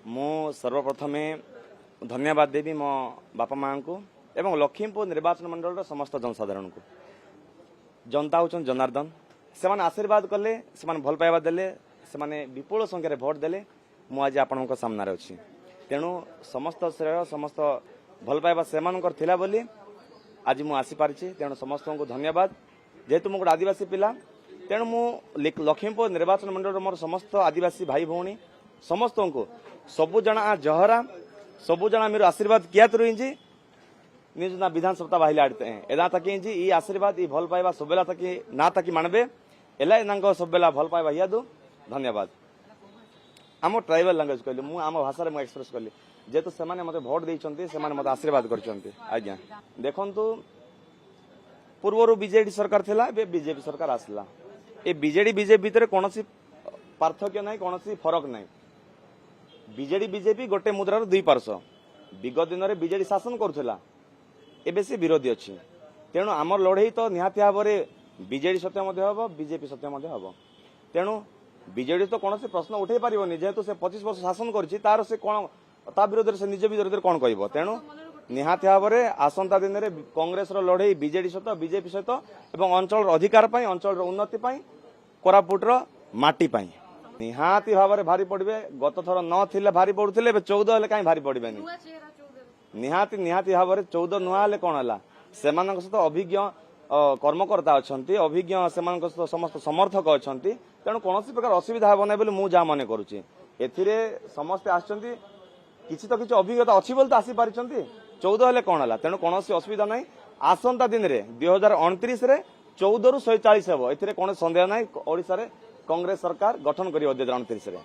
मु सर्वप्रथमे धन्यवाद देवी मो बापा माँ को एवं लखीमपुर निर्वाचन मंडल समस्त जनसाधारण को। जनता हूँ जनार्दन से आशीर्वाद कले से भल पाइबा देले से विपुल संख्यार भोट देले मु आज आपण सामने अच्छी तेणु समस्त श्रेय समस्त भल पाइबा से बोली आज मु आसीपारी तेणु समस्त को धन्यवाद। जेहेतु मुझे आदिवासी पिला तेणु मु लखीमपुर निर्वाचन मंडल मोर समस्त आदिवासी भाई भौणी समस्त को सबु जना जहरा सबु जना मेरे आशीर्वाद किया तो रही निज ना विधानसभा बाहिले आड़ते हैं एदा तक ये आशीर्वाद ये भल पाइबा सबेला तक ना तक मानबे एला सबेला भल पाइबा हिया दो धन्यवाद। आम ट्राइबल लैंग्वेज कहली मु आम भाषा में एक्सप्रेस कली जेहेतु से मते भोट देइछन्ती से मते आशीर्वाद करछन्ती। आज्ञा देखंतु पूर्व बीजेडी सरकार थिला बे बीजेपी सरकार आसला ए बीजेडी बीजेपी भीतर कोनोसी पार्थक्य नाही कोनोसी फरक नाही। बीजेडी बीजेपी गोटे मुद्रार दुई पार्श्व विगत दिन में बीजेडी शासन करुला एबे से विरोधी अच्छी तेणु आमर लड़ई तो निहाती भाव में बीजेडी सत्य हम बीजेपी सत्य हम तेणु बीजेडी तो कौन से प्रश्न उठे पारनी जेहेतु से 25 वर्ष शासन कर से कौन ता विरोध से निज विरोध कौन कह तेणु निहाती भाव में आसंता दिन में कांग्रेस लड़ई बीजेडी सहित बीजेपी सहित और अंचल अधिकार अंचल उन्नति कोरापुटर माटी निहाती भाव में भारी पड़े गत थर न भारी पड़ुले 14 हेल्ले कहीं भारी पड़े निहाती निहाती भाव में 14 नुआ हेल्ले कौन है से सहित अभिज्ञ कर्मकर्ता अच्छा अभिज्ञ से समस्त समर्थक अच्छा तेणु कौन प्रकार असुविधा हे ना बोली मुझे जहाँ मन करुच्ची ए समस्ते आसछन्ति किसी तो किसी अभिज्ञता अच्छी बोलते आसी पारि 14 हेल्ले कौन है तेणु कौन असुविधा ना आसंता दिन में 2029 रे 14 ରୁ 140 हे ए कौन सन्देह ना ओडिशा रे कांग्रेस सरकार गठन कर 2029 रे।